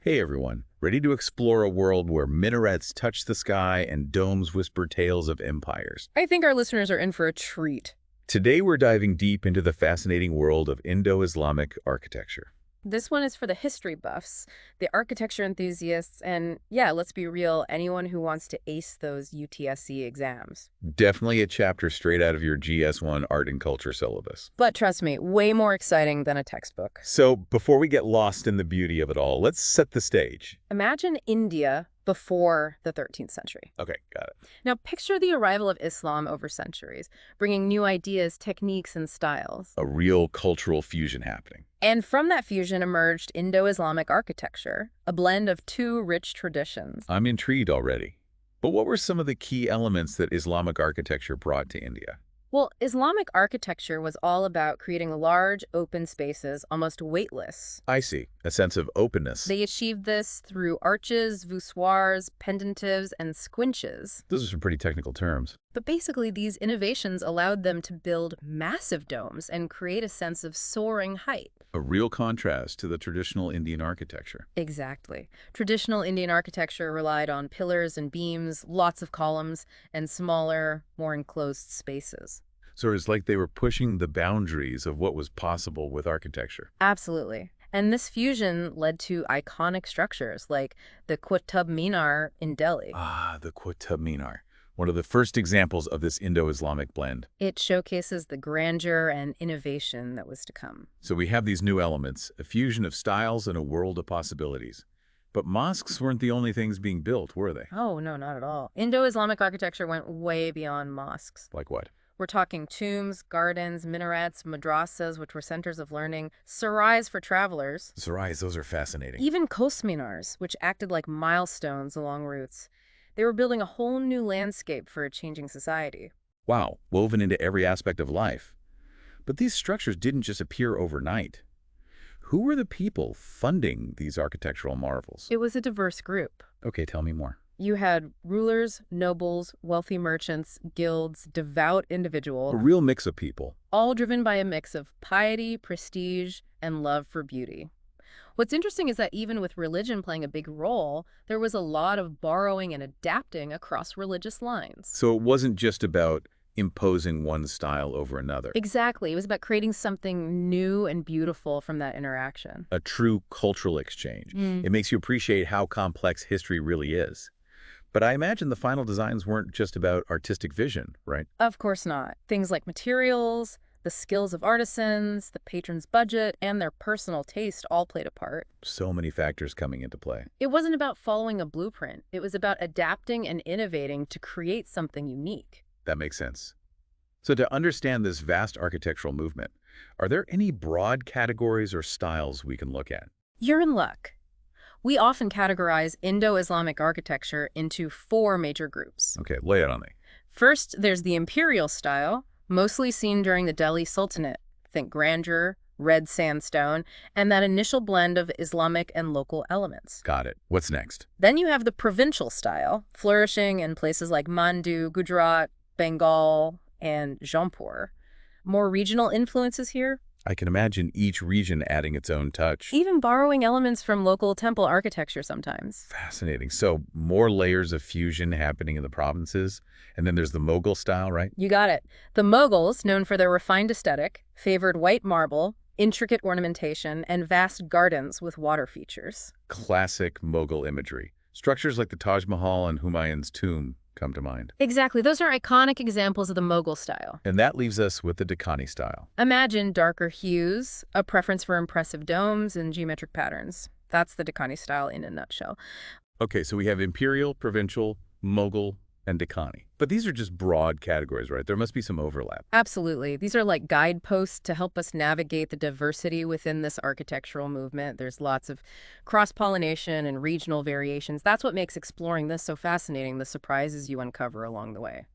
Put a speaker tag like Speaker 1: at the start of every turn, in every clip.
Speaker 1: Hey everyone, ready to explore a world where minarets touch the sky and domes whisper tales of empires?
Speaker 2: I think our listeners are in for a treat.
Speaker 1: Today we're diving deep into the fascinating world of Indo-Islamic architecture.
Speaker 2: This one is for the history buffs, the architecture enthusiasts, and yeah, let's be real, anyone who wants to ace those UTSC exams.
Speaker 1: Definitely a chapter straight out of your GS1 art and culture syllabus.
Speaker 2: But trust me, way more exciting than a textbook.
Speaker 1: So before we get lost in the beauty of it all, let's set the stage.
Speaker 2: Imagine India before the 13th century.
Speaker 1: Okay, got it.
Speaker 2: Now picture the arrival of Islam over centuries, bringing new ideas, techniques, and styles.
Speaker 1: A real cultural fusion happening.
Speaker 2: And from that fusion emerged Indo-Islamic architecture, a blend of two rich traditions.
Speaker 1: I'm intrigued already. But what were some of the key elements that Islamic architecture brought to India?
Speaker 2: Well, Islamic architecture was all about creating large, open spaces, almost weightless.
Speaker 1: I see. A sense of openness.
Speaker 2: They achieved this through arches, voussoirs, pendentives, and squinches.
Speaker 1: Those are some pretty technical terms.
Speaker 2: But basically, these innovations allowed them to build massive domes and create a sense of soaring height.
Speaker 1: A real contrast to the traditional Indian architecture.
Speaker 2: Exactly. Traditional Indian architecture relied on pillars and beams, lots of columns, and smaller, more enclosed spaces.
Speaker 1: So it's like they were pushing the boundaries of what was possible with architecture.
Speaker 2: Absolutely. And this fusion led to iconic structures like the Qutb Minar in Delhi.
Speaker 1: Ah, the Qutb Minar. One of the first examples of this Indo-Islamic blend.
Speaker 2: It showcases the grandeur and innovation that was to come.
Speaker 1: So we have these new elements, a fusion of styles and a world of possibilities. But mosques weren't the only things being built, were they?
Speaker 2: Oh, no, not at all. Indo-Islamic architecture went way beyond mosques.
Speaker 1: Like what?
Speaker 2: We're talking tombs, gardens, minarets, madrasas, which were centers of learning, sarais for travelers.
Speaker 1: Sarais, those are fascinating.
Speaker 2: Even minars, which acted like milestones along routes. They were building a whole new landscape for a changing society.
Speaker 1: Wow, woven into every aspect of life. But these structures didn't just appear overnight. Who were the people funding these architectural marvels?
Speaker 2: It was a diverse group.
Speaker 1: Okay, tell me more.
Speaker 2: You had rulers, nobles, wealthy merchants, guilds, devout individuals.
Speaker 1: A real mix of people.
Speaker 2: All driven by a mix of piety, prestige, and love for beauty. What's interesting is that even with religion playing a big role, there was a lot of borrowing and adapting across religious lines.
Speaker 1: So it wasn't just about imposing one style over another.
Speaker 2: Exactly. It was about creating something new and beautiful from that interaction.
Speaker 1: A true cultural exchange. It makes you appreciate how complex history really is. But I imagine the final designs weren't just about artistic vision, right?
Speaker 2: Of course not. Things like materials, the skills of artisans, the patron's budget, and their personal taste all played a part.
Speaker 1: So many factors coming into play.
Speaker 2: It wasn't about following a blueprint. It was about adapting and innovating to create something unique.
Speaker 1: That makes sense. So to understand this vast architectural movement, are there any broad categories or styles we can look at?
Speaker 2: You're in luck. We often categorize Indo-Islamic architecture into four major groups.
Speaker 1: Okay, lay it on me.
Speaker 2: First, there's the imperial style, mostly seen during the Delhi Sultanate. Think grandeur, red sandstone, and that initial blend of Islamic and local elements.
Speaker 1: Got it. What's next?
Speaker 2: Then you have the provincial style, flourishing in places like Mandu, Gujarat, Bengal, and Jaunpur. More regional influences here?
Speaker 1: I can imagine each region adding its own touch.
Speaker 2: Even borrowing elements from local temple architecture sometimes.
Speaker 1: Fascinating. So more layers of fusion happening in the provinces. And then there's the Mughal style, right?
Speaker 2: You got it. The Mughals, known for their refined aesthetic, favored white marble, intricate ornamentation, and vast gardens with water features.
Speaker 1: Classic Mughal imagery. Structures like the Taj Mahal and Humayun's tomb come to mind.
Speaker 2: Exactly. Those are iconic examples of the Mughal style.
Speaker 1: And that leaves us with the Deccani style.
Speaker 2: Imagine darker hues, a preference for impressive domes and geometric patterns. That's the Deccani style in a nutshell.
Speaker 1: Okay, so we have imperial, provincial, Mughal, and Deccani. But these are just broad categories, right? There must be some overlap.
Speaker 2: Absolutely. These are like guideposts to help us navigate the diversity within this architectural movement. There's lots of cross-pollination and regional variations. That's what makes exploring this so fascinating, the surprises you uncover along the way.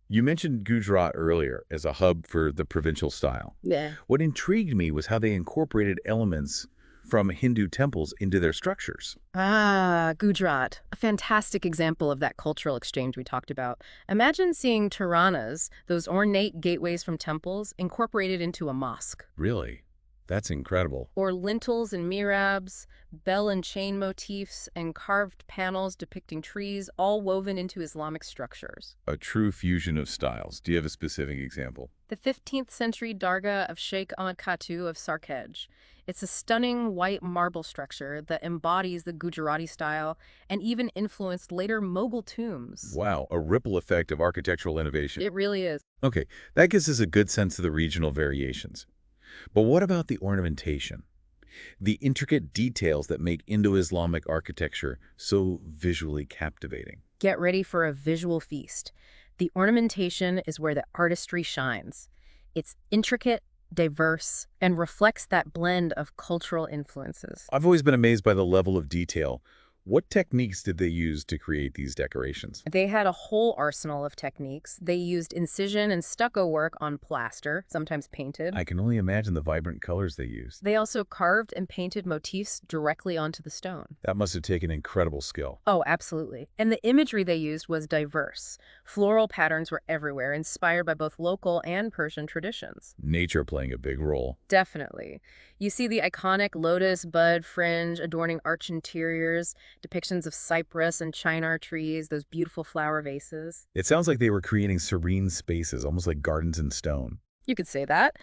Speaker 1: You mentioned Gujarat earlier as a hub for the provincial style.
Speaker 2: Yeah.
Speaker 1: What intrigued me was how they incorporated elements from Hindu temples into their structures.
Speaker 2: Ah, Gujarat, a fantastic example of that cultural exchange we talked about. Imagine seeing Toranas, those ornate gateways from temples, incorporated into a mosque.
Speaker 1: Really? That's incredible.
Speaker 2: Or lintels and mihrabs, bell and chain motifs, and carved panels depicting trees, all woven into Islamic structures.
Speaker 1: A true fusion of styles. Do you have a specific example?
Speaker 2: The 15th century Dargah of Sheikh Ahmad Khatu of Sarkej. It's a stunning white marble structure that embodies the Gujarati style and even influenced later Mughal tombs.
Speaker 1: Wow, a ripple effect of architectural innovation.
Speaker 2: It really is.
Speaker 1: Okay, that gives us a good sense of the regional variations. But what about the ornamentation? The intricate details that make Indo-Islamic architecture so visually captivating.
Speaker 2: Get ready for a visual feast. The ornamentation is where the artistry shines. It's intricate, diverse, and reflects that blend of cultural influences.
Speaker 1: I've always been amazed by the level of detail. What techniques did they use to create these decorations?
Speaker 2: They had a whole arsenal of techniques. They used incision and stucco work on plaster, sometimes painted.
Speaker 1: I can only imagine the vibrant colors they used.
Speaker 2: They also carved and painted motifs directly onto the stone.
Speaker 1: That must have taken incredible skill.
Speaker 2: Oh, absolutely. And the imagery they used was diverse. Floral patterns were everywhere, inspired by both local and Persian traditions.
Speaker 1: Nature playing a big role.
Speaker 2: Definitely. You see the iconic lotus bud fringe adorning arch interiors, depictions of cypress and chinar trees, those beautiful flower vases.
Speaker 1: It sounds like they were creating serene spaces, almost like gardens in stone.
Speaker 2: You could say that.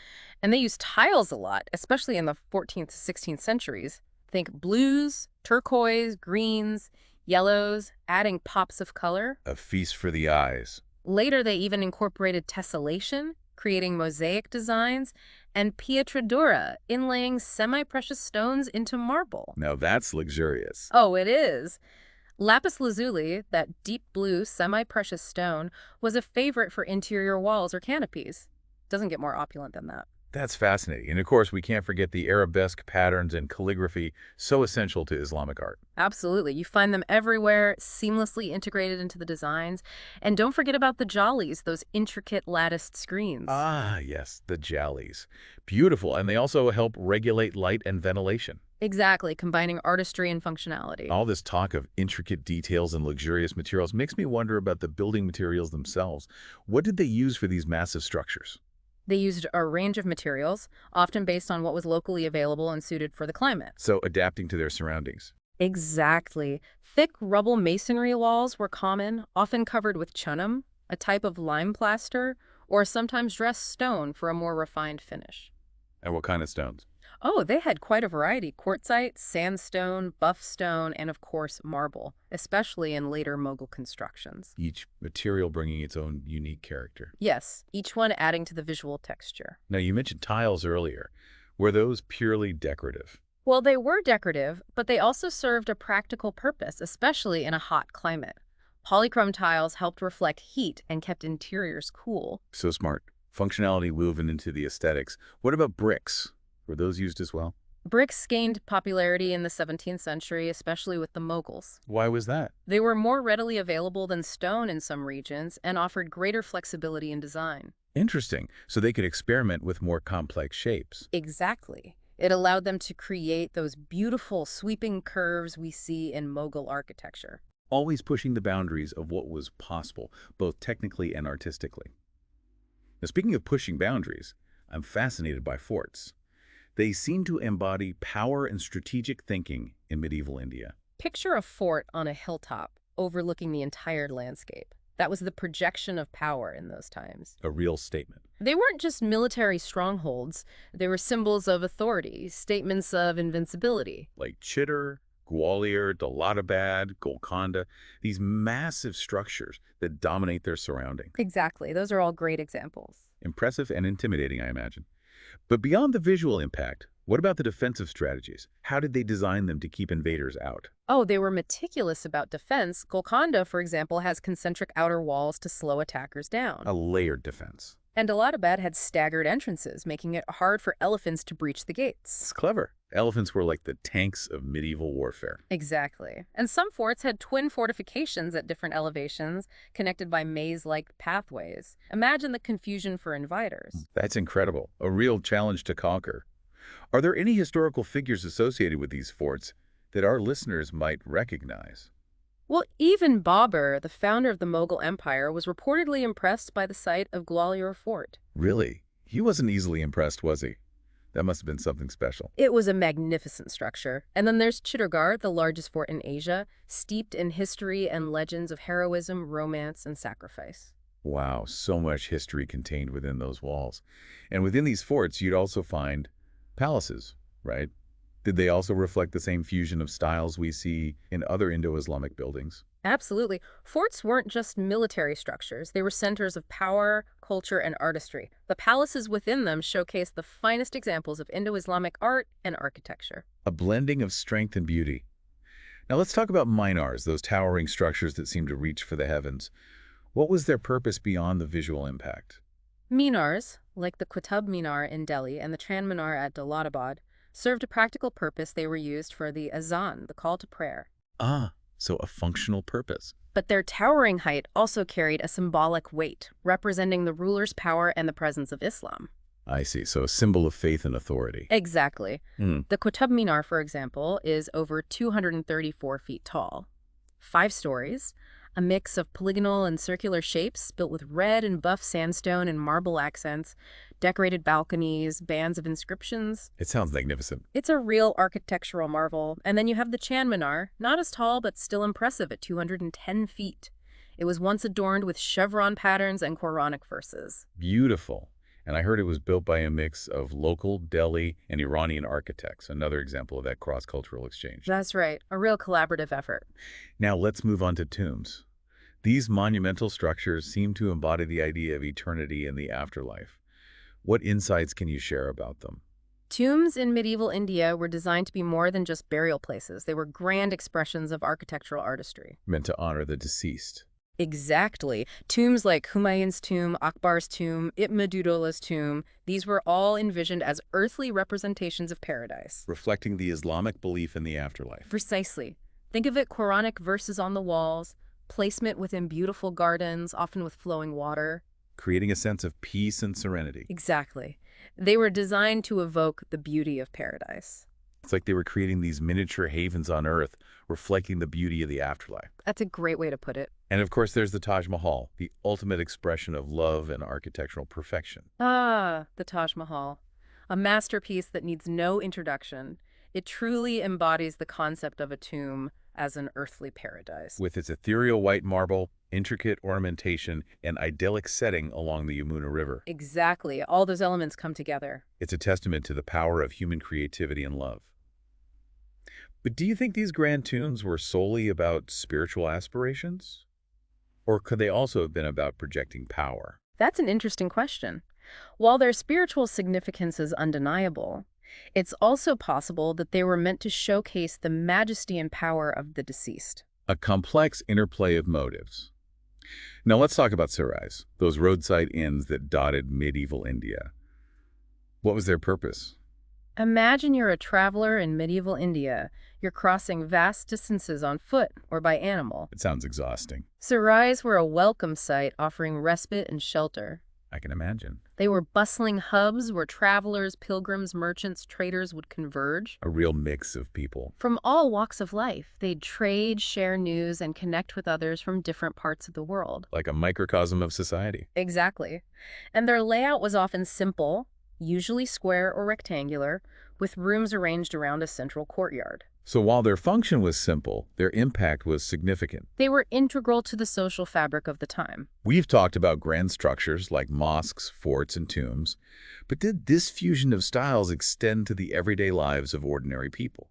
Speaker 2: And they used tiles a lot, especially in the 14th to 16th centuries. Think blues, turquoise, greens, yellows, adding pops of color.
Speaker 1: A feast for the eyes.
Speaker 2: Later, they even incorporated tessellation, creating mosaic designs, and pietratura, inlaying semi-precious stones into marble.
Speaker 1: Now that's luxurious.
Speaker 2: Oh, it is. Lapis lazuli, that deep blue semi-precious stone, was a favorite for interior walls or canopies. Doesn't get more opulent than that.
Speaker 1: That's fascinating. And of course, we can't forget the arabesque patterns and calligraphy, so essential to Islamic art.
Speaker 2: Absolutely. You find them everywhere, seamlessly integrated into the designs. And don't forget about the jollies, those intricate latticed screens.
Speaker 1: Ah, yes, the jallies. Beautiful, and they also help regulate light and ventilation.
Speaker 2: Exactly, combining artistry and functionality.
Speaker 1: All this talk of intricate details and luxurious materials makes me wonder about the building materials themselves. What did they use for these massive structures?
Speaker 2: They used a range of materials, often based on what was locally available and suited for the climate.
Speaker 1: So adapting to their surroundings.
Speaker 2: Exactly. Thick rubble masonry walls were common, often covered with chunam, a type of lime plaster, or sometimes dressed stone for a more refined finish.
Speaker 1: And what kind of stones?
Speaker 2: Oh, they had quite a variety: quartzite, sandstone, buff stone, and of course marble, especially in later Mughal constructions.
Speaker 1: Each material bringing its own unique character.
Speaker 2: Yes, each one adding to the visual texture.
Speaker 1: Now, you mentioned tiles earlier. Were those purely decorative?
Speaker 2: Well, they were decorative, but they also served a practical purpose, especially in a hot climate. Polychrome tiles helped reflect heat and kept interiors cool.
Speaker 1: So smart. Functionality woven into the aesthetics. What about bricks? Were those used as well?
Speaker 2: Bricks gained popularity in the 17th century, especially with the Mughals.
Speaker 1: Why was that?
Speaker 2: They were more readily available than stone in some regions and offered greater flexibility in design.
Speaker 1: Interesting. So they could experiment with more complex shapes.
Speaker 2: Exactly. It allowed them to create those beautiful sweeping curves we see in Mughal architecture.
Speaker 1: Always pushing the boundaries of what was possible, both technically and artistically. Now, speaking of pushing boundaries, I'm fascinated by forts. They seem to embody power and strategic thinking in medieval India.
Speaker 2: Picture a fort on a hilltop, overlooking the entire landscape. That was the projection of power in those times.
Speaker 1: A real statement.
Speaker 2: They weren't just military strongholds. They were symbols of authority, statements of invincibility.
Speaker 1: Like Chittor, Gwalior, Daulatabad, Golconda, these massive structures that dominate their surrounding.
Speaker 2: Exactly. Those are all great examples.
Speaker 1: Impressive and intimidating, I imagine. But beyond the visual impact, what about the defensive strategies? How did they design them to keep invaders out?
Speaker 2: Oh, they were meticulous about defense. Golconda, for example, has concentric outer walls to slow attackers down.
Speaker 1: A layered defense.
Speaker 2: And Daulatabad had staggered entrances, making it hard for elephants to breach the gates.
Speaker 1: It's clever. Elephants were like the tanks of medieval warfare.
Speaker 2: Exactly. And some forts had twin fortifications at different elevations, connected by maze-like pathways. Imagine the confusion for invaders.
Speaker 1: That's incredible. A real challenge to conquer. Are there any historical figures associated with these forts that our listeners might recognize?
Speaker 2: Well, even Babur, the founder of the Mughal Empire, was reportedly impressed by the sight of Gwalior Fort.
Speaker 1: Really? He wasn't easily impressed, was he? That must have been something special.
Speaker 2: It was a magnificent structure. And then there's Chittorgarh, the largest fort in Asia, steeped in history and legends of heroism, romance, and sacrifice.
Speaker 1: Wow, so much history contained within those walls. And within these forts, you'd also find palaces, right? Did they also reflect the same fusion of styles we see in other Indo-Islamic buildings?
Speaker 2: Absolutely. Forts weren't just military structures. They were centers of power, culture, and artistry. The palaces within them showcase the finest examples of Indo-Islamic art and architecture.
Speaker 1: A blending of strength and beauty. Now let's talk about minars, those towering structures that seem to reach for the heavens. What was their purpose beyond the visual impact?
Speaker 2: Minars, like the Qutb Minar in Delhi and the Chand Minar at Daulatabad, served a practical purpose. They were used for the azan, the call to prayer.
Speaker 1: Ah, so a functional purpose.
Speaker 2: But their towering height also carried a symbolic weight, representing the ruler's power and the presence of Islam.
Speaker 1: I see, so a symbol of faith and authority.
Speaker 2: Exactly.
Speaker 1: Hmm.
Speaker 2: The Qutb Minar, for example, is over 234 feet tall, 5 stories, a mix of polygonal and circular shapes built with red and buff sandstone and marble accents, decorated balconies, bands of inscriptions.
Speaker 1: It sounds magnificent.
Speaker 2: It's a real architectural marvel. And then you have the Chand Minar, not as tall but still impressive at 210 feet. It was once adorned with chevron patterns and Quranic verses.
Speaker 1: Beautiful. And I heard it was built by a mix of local, Delhi, and Iranian architects, another example of that cross-cultural exchange.
Speaker 2: That's right, a real collaborative effort.
Speaker 1: Now let's move on to tombs. These monumental structures seem to embody the idea of eternity and the afterlife. What insights can you share about them?
Speaker 2: Tombs in medieval India were designed to be more than just burial places. They were grand expressions of architectural artistry.
Speaker 1: Meant to honor the deceased.
Speaker 2: Exactly. Tombs like Humayun's tomb, Akbar's tomb, Ibn Batutah's tomb, these were all envisioned as earthly representations of paradise.
Speaker 1: Reflecting the Islamic belief in the afterlife.
Speaker 2: Precisely. Think of it, Quranic verses on the walls, placement within beautiful gardens, often with flowing water.
Speaker 1: Creating a sense of peace and serenity.
Speaker 2: Exactly. They were designed to evoke the beauty of paradise.
Speaker 1: It's like they were creating these miniature havens on Earth, reflecting the beauty of the afterlife.
Speaker 2: That's a great way to put it.
Speaker 1: And of course, there's the Taj Mahal, the ultimate expression of love and architectural perfection.
Speaker 2: Ah, the Taj Mahal. A masterpiece that needs no introduction. It truly embodies the concept of a tomb as an earthly paradise.
Speaker 1: With its ethereal white marble, intricate ornamentation, and idyllic setting along the Yamuna River.
Speaker 2: Exactly. All those elements come together.
Speaker 1: It's a testament to the power of human creativity and love. But do you think these grand tombs were solely about spiritual aspirations? Or could they also have been about projecting power?
Speaker 2: That's an interesting question. While their spiritual significance is undeniable, it's also possible that they were meant to showcase the majesty and power of the deceased.
Speaker 1: A complex interplay of motives. Now let's talk about sarais, those roadside inns that dotted medieval India. What was their purpose?
Speaker 2: Imagine you're a traveler in medieval India. You're crossing vast distances on foot or by animal.
Speaker 1: It sounds exhausting.
Speaker 2: Sarais were a welcome sight, offering respite and shelter.
Speaker 1: I can imagine.
Speaker 2: They were bustling hubs where travelers, pilgrims, merchants, traders would converge.
Speaker 1: A real mix of people.
Speaker 2: From all walks of life, they'd trade, share news, and connect with others from different parts of the world.
Speaker 1: Like a microcosm of society.
Speaker 2: Exactly. And their layout was often simple, usually square or rectangular, with rooms arranged around a central courtyard.
Speaker 1: So while their function was simple, their impact was significant.
Speaker 2: They were integral to the social fabric of the time.
Speaker 1: We've talked about grand structures like mosques, forts, and tombs, but did this fusion of styles extend to the everyday lives of ordinary people?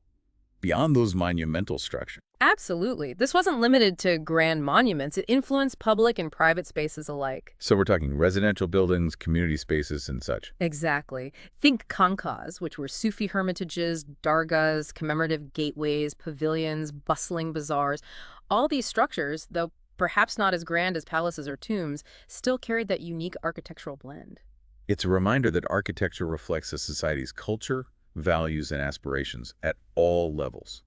Speaker 1: Beyond those monumental structures?
Speaker 2: Absolutely. This wasn't limited to grand monuments. It influenced public and private spaces alike.
Speaker 1: So we're talking residential buildings, community spaces, and such.
Speaker 2: Exactly. Think khanqahs, which were Sufi hermitages, dargahs, commemorative gateways, pavilions, bustling bazaars. All these structures, though perhaps not as grand as palaces or tombs, still carried that unique architectural blend.
Speaker 1: It's a reminder that architecture reflects a society's culture, values, and aspirations at all levels.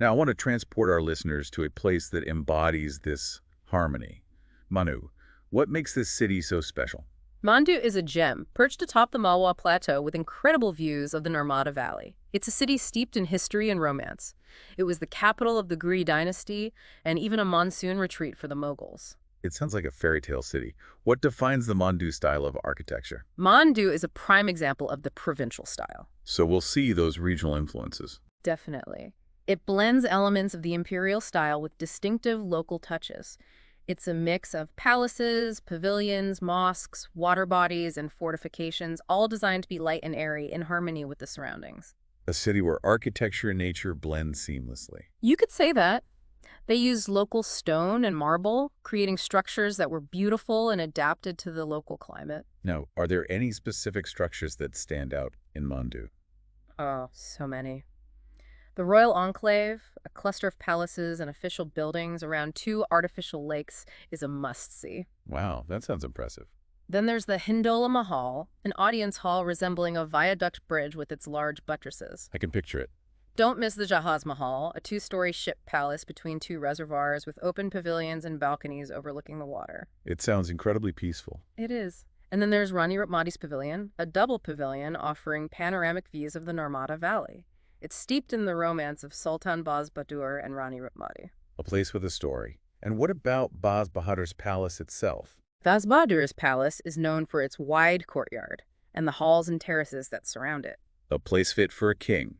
Speaker 1: Now, I want to transport our listeners to a place that embodies this harmony. Manu, what makes this city so special?
Speaker 2: Mandu is a gem, perched atop the Malwa Plateau with incredible views of the Narmada Valley. It's a city steeped in history and romance. It was the capital of the Ghuri dynasty and even a monsoon retreat for the Mughals.
Speaker 1: It sounds like a fairy tale city. What defines the Mandu style of architecture?
Speaker 2: Mandu is a prime example of the provincial style.
Speaker 1: So we'll see those regional influences.
Speaker 2: Definitely. It blends elements of the imperial style with distinctive local touches. It's a mix of palaces, pavilions, mosques, water bodies, and fortifications, all designed to be light and airy in harmony with the surroundings.
Speaker 1: A city where architecture and nature blend seamlessly.
Speaker 2: You could say that. They used local stone and marble, creating structures that were beautiful and adapted to the local climate.
Speaker 1: Now, are there any specific structures that stand out in Mandu?
Speaker 2: Oh, so many. The Royal Enclave, a cluster of palaces and official buildings around two artificial lakes, is a must-see.
Speaker 1: Wow, that sounds impressive.
Speaker 2: Then there's the Hindola Mahal, an audience hall resembling a viaduct bridge with its large buttresses.
Speaker 1: I can picture it.
Speaker 2: Don't miss the Jahaz Mahal, a two-story ship palace between two reservoirs with open pavilions and balconies overlooking the water.
Speaker 1: It sounds incredibly peaceful.
Speaker 2: It is. And then there's Rani Ratmati's Pavilion, a double pavilion offering panoramic views of the Narmada Valley. It's steeped in the romance of Sultan Baz Bahadur and Rani Ratmati.
Speaker 1: A place with a story. And what about Baz Bahadur's palace itself?
Speaker 2: Baz Bahadur's palace is known for its wide courtyard and the halls and terraces that surround it.
Speaker 1: A place fit for a king.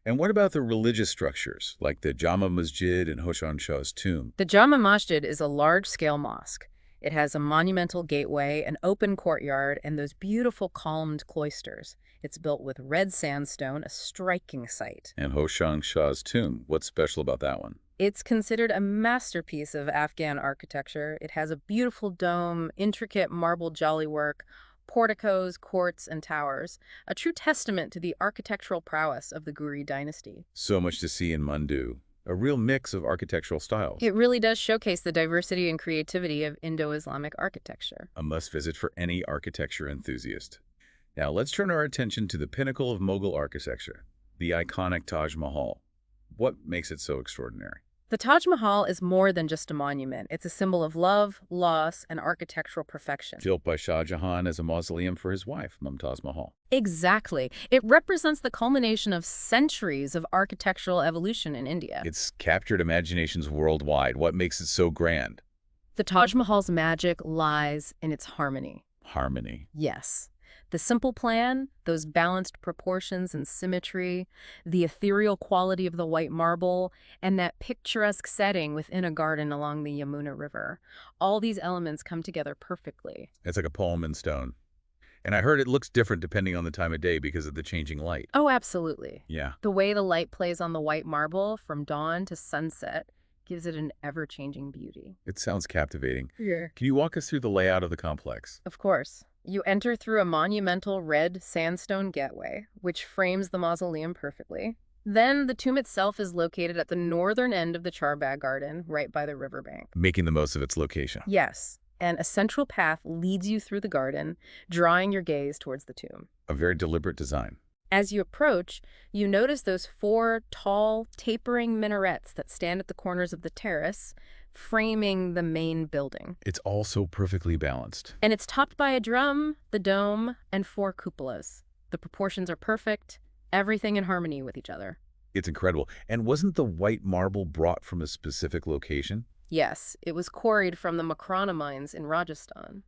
Speaker 1: And what about the religious structures, like the Jama Masjid and Hoshan Shah's tomb?
Speaker 2: The Jama Masjid is a large-scale mosque. It has a monumental gateway, an open courtyard, and those beautiful columned cloisters. It's built with red sandstone, a striking sight.
Speaker 1: And Hoshan Shah's tomb, what's special about that one?
Speaker 2: It's considered a masterpiece of Afghan architecture. It has a beautiful dome, intricate marble jollywork, porticos, courts, and towers, a true testament to the architectural prowess of the Ghuri dynasty.
Speaker 1: So much to see in Mandu. A real mix of architectural styles.
Speaker 2: It really does showcase the diversity and creativity of Indo-Islamic architecture.
Speaker 1: A must-visit for any architecture enthusiast. Now let's turn our attention to the pinnacle of Mughal architecture, the iconic Taj Mahal. What makes it so extraordinary?
Speaker 2: The Taj Mahal is more than just a monument. It's a symbol of love, loss, and architectural perfection.
Speaker 1: Built by Shah Jahan as a mausoleum for his wife, Mumtaz Mahal.
Speaker 2: Exactly. It represents the culmination of centuries of architectural evolution in India.
Speaker 1: It's captured imaginations worldwide. What makes it so grand?
Speaker 2: The Taj Mahal's magic lies in its harmony.
Speaker 1: Harmony.
Speaker 2: Yes. The simple plan, those balanced proportions and symmetry, the ethereal quality of the white marble, and that picturesque setting within a garden along the Yamuna River. All these elements come together perfectly.
Speaker 1: It's like a poem in stone. And I heard it looks different depending on the time of day because of the changing light.
Speaker 2: Oh, absolutely.
Speaker 1: Yeah.
Speaker 2: The way the light plays on the white marble from dawn to sunset gives it an ever-changing beauty.
Speaker 1: It sounds captivating.
Speaker 2: Yeah.
Speaker 1: Can you walk us through the layout of the complex?
Speaker 2: Of course. You enter through a monumental red sandstone gateway, which frames the mausoleum perfectly. Then the tomb itself is located at the northern end of the Charbagh Garden, right by the riverbank.
Speaker 1: Making the most of its location.
Speaker 2: Yes, and a central path leads you through the garden, drawing your gaze towards the tomb.
Speaker 1: A very deliberate design.
Speaker 2: As you approach, you notice those four tall, tapering minarets that stand at the corners of the terrace, framing the main building.
Speaker 1: It's all so perfectly balanced.
Speaker 2: And it's topped by a drum, the dome, and four cupolas. The proportions are perfect, everything in harmony with each other.
Speaker 1: It's incredible. And wasn't the white marble brought from a specific location?
Speaker 2: Yes, it was quarried from the Makrana mines in Rajasthan.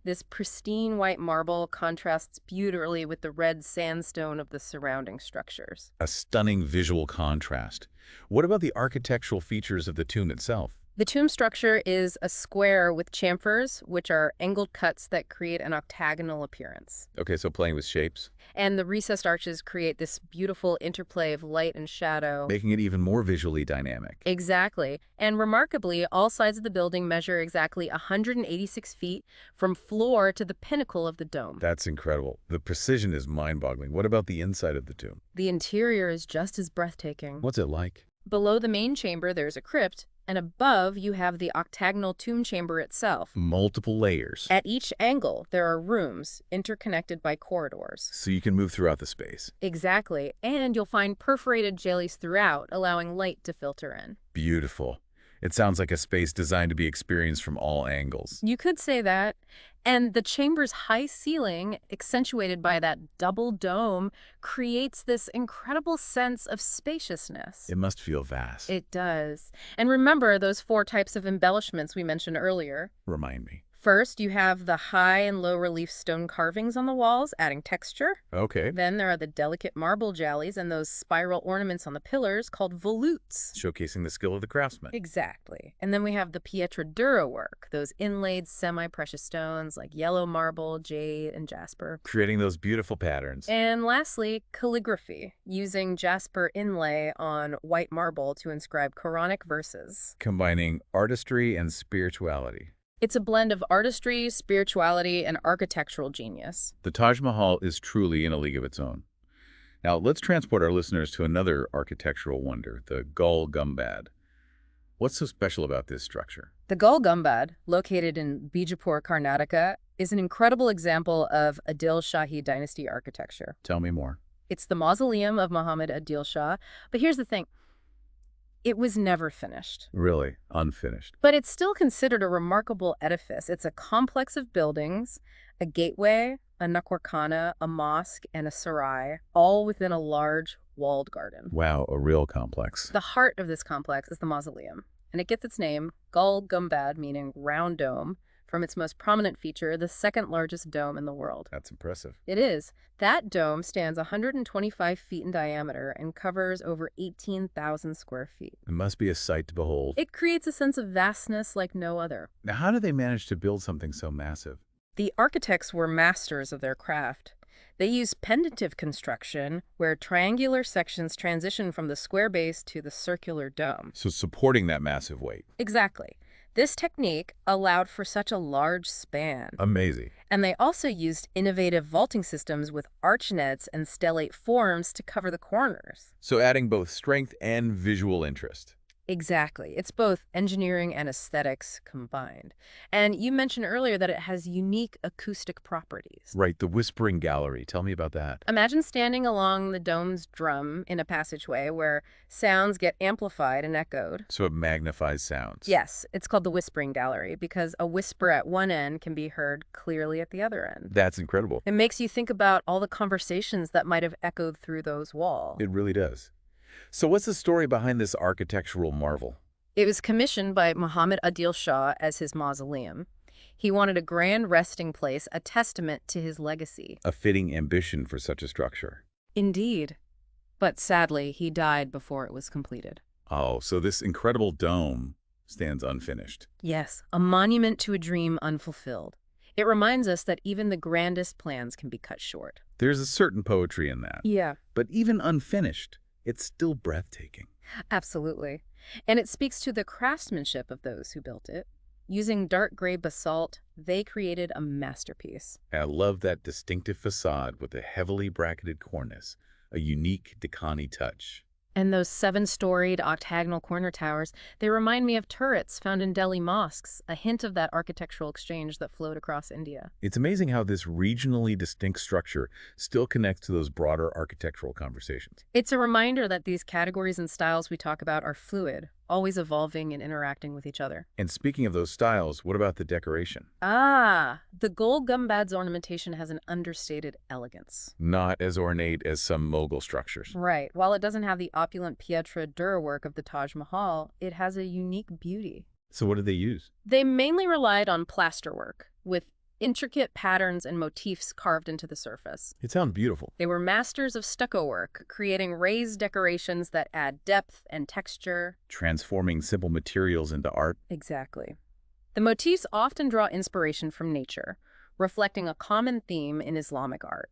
Speaker 2: This pristine white marble contrasts beautifully with the red sandstone of the surrounding structures.
Speaker 1: A stunning visual contrast. What about the architectural features of the tomb itself?
Speaker 2: The tomb structure is a square with chamfers, which are angled cuts that create an octagonal appearance.
Speaker 1: Okay, so playing with shapes.
Speaker 2: And the recessed arches create this beautiful interplay of light and shadow.
Speaker 1: Making it even more visually dynamic.
Speaker 2: Exactly. And remarkably, all sides of the building measure exactly 186 feet from floor to the pinnacle of the dome.
Speaker 1: That's incredible. The precision is mind-boggling. What about the inside of the tomb?
Speaker 2: The interior is just as breathtaking.
Speaker 1: What's it like?
Speaker 2: Below the main chamber, there's a crypt, and above you have the octagonal tomb chamber itself.
Speaker 1: Multiple layers.
Speaker 2: At each angle, there are rooms interconnected by corridors.
Speaker 1: So you can move throughout the space.
Speaker 2: Exactly, and you'll find perforated jailies throughout, allowing light to filter in.
Speaker 1: Beautiful. It sounds like a space designed to be experienced from all angles.
Speaker 2: You could say that. And the chamber's high ceiling, accentuated by that double dome, creates this incredible sense of spaciousness.
Speaker 1: It must feel vast.
Speaker 2: It does. And remember those 4 types of embellishments we mentioned earlier.
Speaker 1: Remind me.
Speaker 2: First, you have the high and low relief stone carvings on the walls, adding texture.
Speaker 1: Okay.
Speaker 2: Then there are the delicate marble jallies and those spiral ornaments on the pillars called volutes.
Speaker 1: Showcasing the skill of the craftsman.
Speaker 2: Exactly. And then we have the pietra dura work, those inlaid semi-precious stones like yellow marble, jade, and jasper.
Speaker 1: Creating those beautiful patterns.
Speaker 2: And lastly, calligraphy, using jasper inlay on white marble to inscribe Quranic verses.
Speaker 1: Combining artistry and spirituality.
Speaker 2: It's a blend of artistry, spirituality, and architectural genius.
Speaker 1: The Taj Mahal is truly in a league of its own. Now, let's transport our listeners to another architectural wonder, the Gol Gumbad. What's so special about this structure?
Speaker 2: The Gol Gumbad, located in Bijapur, Karnataka, is an incredible example of Adil Shahi dynasty architecture.
Speaker 1: Tell me more.
Speaker 2: It's the mausoleum of Muhammad Adil Shah, but here's the thing. It was never finished.
Speaker 1: Really? Unfinished.
Speaker 2: But it's still considered a remarkable edifice. It's a complex of buildings, a gateway, a nakwarkhana, a mosque, and a sarai, all within a large walled garden.
Speaker 1: Wow, a real complex.
Speaker 2: The heart of this complex is the mausoleum, and it gets its name, Gol Gumbad, meaning round dome, from its most prominent feature, the second largest dome in the world.
Speaker 1: That's impressive.
Speaker 2: It is. That dome stands 125 feet in diameter and covers over 18,000 square feet.
Speaker 1: It must be a sight to behold.
Speaker 2: It creates a sense of vastness like no other.
Speaker 1: Now, how did they manage to build something so massive?
Speaker 2: The architects were masters of their craft. They used pendentive construction, where triangular sections transition from the square base to the circular dome.
Speaker 1: So supporting that massive weight.
Speaker 2: Exactly. This technique allowed for such a large span.
Speaker 1: Amazing.
Speaker 2: And they also used innovative vaulting systems with arch nets and stellate forms to cover the corners.
Speaker 1: So adding both strength and visual interest.
Speaker 2: Exactly. It's both engineering and aesthetics combined. And you mentioned earlier that it has unique acoustic properties.
Speaker 1: Right, the Whispering Gallery. Tell me about that.
Speaker 2: Imagine standing along the dome's drum in a passageway where sounds get amplified and echoed.
Speaker 1: So it magnifies sounds.
Speaker 2: Yes, it's called the Whispering Gallery because a whisper at one end can be heard clearly at the other end.
Speaker 1: That's incredible.
Speaker 2: It makes you think about all the conversations that might have echoed through those walls.
Speaker 1: It really does. So what's the story behind this architectural marvel?
Speaker 2: It was commissioned by Muhammad Adil Shah as his mausoleum. He wanted a grand resting place, a testament to his legacy.
Speaker 1: A fitting ambition for such a structure.
Speaker 2: Indeed. But sadly, he died before it was completed.
Speaker 1: Oh, so this incredible dome stands unfinished.
Speaker 2: Yes, a monument to a dream unfulfilled. It reminds us that even the grandest plans can be cut short.
Speaker 1: There's a certain poetry in that.
Speaker 2: Yeah.
Speaker 1: But even unfinished, it's still breathtaking.
Speaker 2: Absolutely. And it speaks to the craftsmanship of those who built it. Using dark gray basalt, they created a masterpiece.
Speaker 1: And I love that distinctive facade with a heavily bracketed cornice, a unique Deccani touch.
Speaker 2: And those 7-storied octagonal corner towers, they remind me of turrets found in Delhi mosques, a hint of that architectural exchange that flowed across India.
Speaker 1: It's amazing how this regionally distinct structure still connects to those broader architectural conversations.
Speaker 2: It's a reminder that these categories and styles we talk about are fluid, always evolving and interacting with each other.
Speaker 1: And speaking of those styles, what about the decoration?
Speaker 2: The Gol Gumbad's ornamentation has an understated elegance.
Speaker 1: Not as ornate as some Mughal structures.
Speaker 2: Right. While it doesn't have the opulent pietra dura work of the Taj Mahal, it has a unique beauty.
Speaker 1: So what did they use?
Speaker 2: They mainly relied on plasterwork, with intricate patterns and motifs carved into the surface.
Speaker 1: It sounds beautiful.
Speaker 2: They were masters of stucco work, creating raised decorations that add depth and texture.
Speaker 1: Transforming simple materials into art.
Speaker 2: Exactly. The motifs often draw inspiration from nature, reflecting a common theme in Islamic art.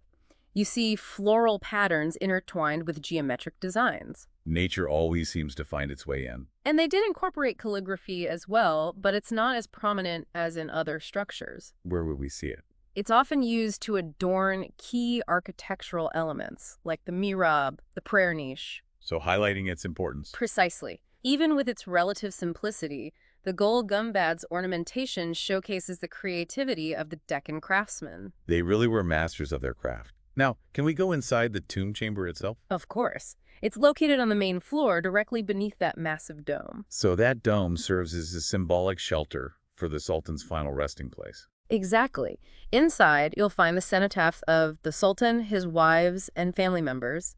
Speaker 2: You see floral patterns intertwined with geometric designs.
Speaker 1: Nature always seems to find its way in.
Speaker 2: And they did incorporate calligraphy as well, but it's not as prominent as in other structures.
Speaker 1: Where would we see it?
Speaker 2: It's often used to adorn key architectural elements, like the mihrab, the prayer niche.
Speaker 1: So highlighting its importance.
Speaker 2: Precisely. Even with its relative simplicity, the Gol Gumbad's ornamentation showcases the creativity of the Deccan craftsmen.
Speaker 1: They really were masters of their craft. Now, can we go inside the tomb chamber itself?
Speaker 2: Of course. It's located on the main floor, directly beneath that massive dome.
Speaker 1: So that dome serves as a symbolic shelter for the Sultan's final resting place.
Speaker 2: Exactly. Inside, you'll find the cenotaphs of the Sultan, his wives, and family members.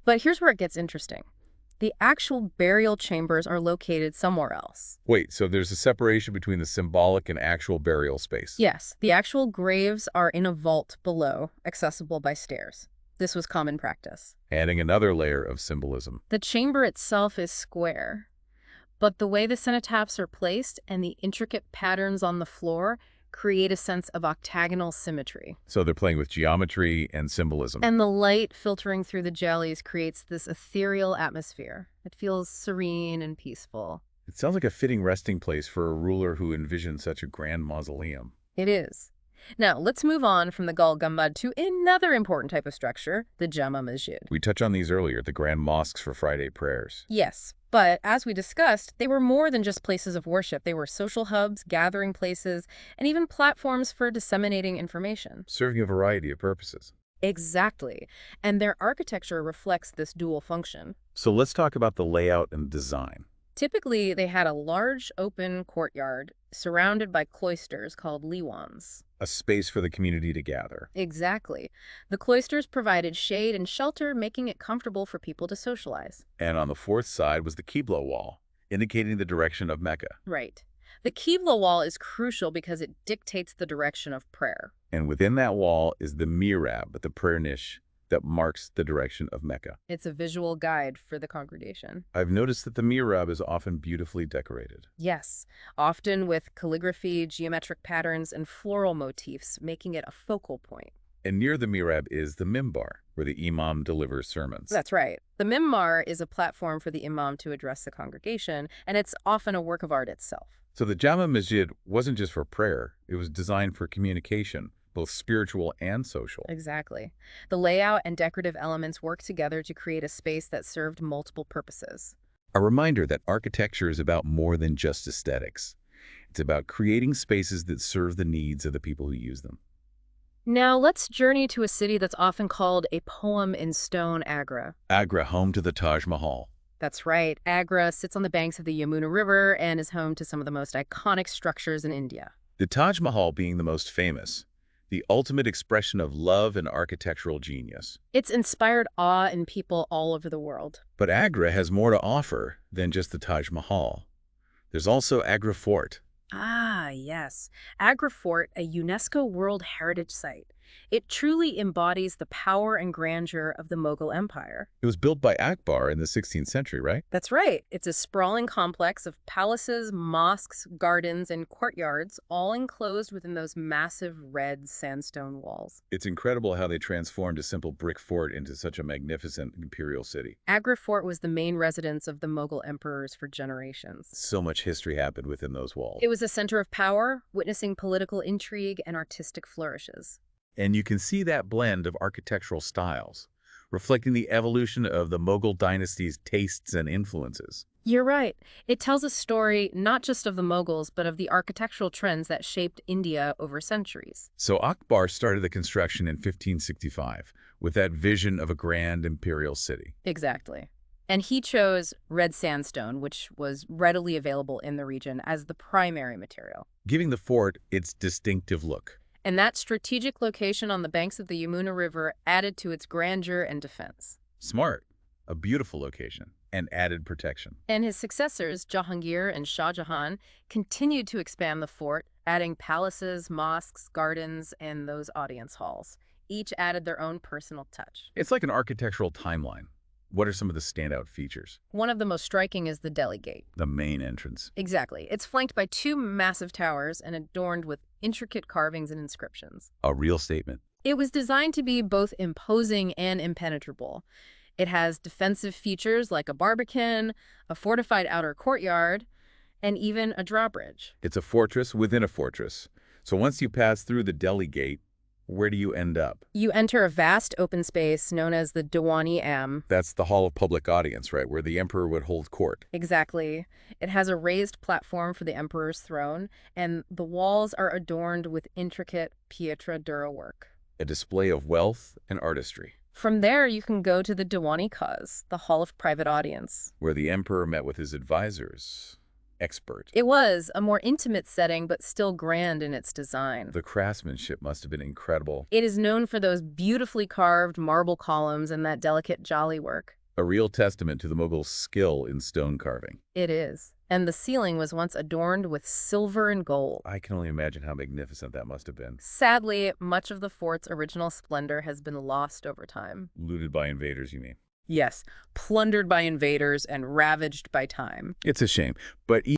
Speaker 2: But here's where it gets interesting. The actual burial chambers are located somewhere else.
Speaker 1: Wait, so there's a separation between the symbolic and actual burial space?
Speaker 2: Yes, the actual graves are in a vault below, accessible by stairs. This was common practice.
Speaker 1: Adding another layer of symbolism.
Speaker 2: The chamber itself is square, but the way the cenotaphs are placed and the intricate patterns on the floor create a sense of octagonal symmetry.
Speaker 1: So they're playing with geometry and symbolism.
Speaker 2: And the light filtering through the jellies creates this ethereal atmosphere. It feels serene and peaceful.
Speaker 1: It sounds like a fitting resting place for a ruler who envisioned such a grand mausoleum.
Speaker 2: It is. Now, let's move on from the Gul Gumbad to another important type of structure, the Jama Masjid.
Speaker 1: We touched on these earlier, the grand mosques for Friday prayers.
Speaker 2: Yes, but as we discussed, they were more than just places of worship. They were social hubs, gathering places, and even platforms for disseminating information.
Speaker 1: Serving a variety of purposes.
Speaker 2: Exactly. And their architecture reflects this dual function.
Speaker 1: So let's talk about the layout and design.
Speaker 2: Typically, they had a large open courtyard surrounded by cloisters called liwans.
Speaker 1: A space for the community to gather.
Speaker 2: Exactly. The cloisters provided shade and shelter, making it comfortable for people to socialize.
Speaker 1: And on the fourth side was the Qibla wall, indicating the direction of Mecca.
Speaker 2: Right. The Qibla wall is crucial because it dictates the direction of prayer.
Speaker 1: And within that wall is the mihrab, the prayer niche, that marks the direction of Mecca.
Speaker 2: It's a visual guide for the congregation.
Speaker 1: I've noticed that the mihrab is often beautifully decorated.
Speaker 2: Yes, often with calligraphy, geometric patterns, and floral motifs, making it a focal point.
Speaker 1: And near the mihrab is the mimbar, where the imam delivers sermons.
Speaker 2: That's right. The mimbar is a platform for the imam to address the congregation, and it's often a work of art itself.
Speaker 1: So the Jama Masjid wasn't just for prayer, it was designed for communication, both spiritual and social.
Speaker 2: Exactly. The layout and decorative elements work together to create a space that served multiple purposes.
Speaker 1: A reminder that architecture is about more than just aesthetics. It's about creating spaces that serve the needs of the people who use them.
Speaker 2: Now let's journey to a city that's often called a poem in stone, Agra.
Speaker 1: Agra, home to the Taj Mahal.
Speaker 2: That's right. Agra sits on the banks of the Yamuna River and is home to some of the most iconic structures in India.
Speaker 1: The Taj Mahal being the most famous, the ultimate expression of love and architectural genius.
Speaker 2: It's inspired awe in people all over the world.
Speaker 1: But Agra has more to offer than just the Taj Mahal. There's also Agra Fort.
Speaker 2: Ah, yes. Agra Fort, a UNESCO World Heritage Site. It truly embodies the power and grandeur of the Mughal Empire.
Speaker 1: It was built by Akbar in the 16th century, right?
Speaker 2: That's right. It's a sprawling complex of palaces, mosques, gardens, and courtyards, all enclosed within those massive red sandstone walls.
Speaker 1: It's incredible how they transformed a simple brick fort into such a magnificent imperial city.
Speaker 2: Agra Fort was the main residence of the Mughal emperors for generations.
Speaker 1: So much history happened within those walls.
Speaker 2: It was a center of power, witnessing political intrigue and artistic flourishes.
Speaker 1: And you can see that blend of architectural styles, reflecting the evolution of the Mughal dynasty's tastes and influences.
Speaker 2: You're right. It tells a story not just of the Mughals, but of the architectural trends that shaped India over centuries.
Speaker 1: So Akbar started the construction in 1565 with that vision of a grand imperial city.
Speaker 2: Exactly. And he chose red sandstone, which was readily available in the region, as the primary material,
Speaker 1: giving the fort its distinctive look.
Speaker 2: And that strategic location on the banks of the Yamuna River added to its grandeur and defense.
Speaker 1: Smart. A beautiful location and added protection.
Speaker 2: And his successors, Jahangir and Shah Jahan, continued to expand the fort, adding palaces, mosques, gardens, and those audience halls. Each added their own personal touch.
Speaker 1: It's like an architectural timeline. What are some of the standout features?
Speaker 2: One of the most striking is the Delhi Gate.
Speaker 1: The main entrance.
Speaker 2: Exactly. It's flanked by two massive towers and adorned with intricate carvings and inscriptions.
Speaker 1: A real statement.
Speaker 2: It was designed to be both imposing and impenetrable. It has defensive features like a barbican, a fortified outer courtyard, and even a drawbridge.
Speaker 1: It's a fortress within a fortress. So once you pass through the Delhi Gate, where do you end up?
Speaker 2: You enter a vast open space known as the Diwani-Am.
Speaker 1: That's the hall of public audience, right, where the emperor would hold court.
Speaker 2: Exactly. It has a raised platform for the emperor's throne, and the walls are adorned with intricate pietra dura work.
Speaker 1: A display of wealth and artistry,
Speaker 2: From there, you can go to the Diwani-Khas, the Hall of Private Audience.
Speaker 1: where the emperor met with his advisors. Expert.
Speaker 2: It was a more intimate setting, but still grand in its design.
Speaker 1: The craftsmanship must have been incredible.
Speaker 2: It is known for those beautifully carved marble columns and that delicate jali work.
Speaker 1: A real testament to the Mughals' skill in stone carving.
Speaker 2: It is. And the ceiling was once adorned with silver and gold.
Speaker 1: I can only imagine how magnificent that must have been.
Speaker 2: Sadly, much of the fort's original splendor has been lost over time.
Speaker 1: Looted by invaders, you mean?
Speaker 2: Yes, plundered by invaders and ravaged by time.
Speaker 1: It's a shame, but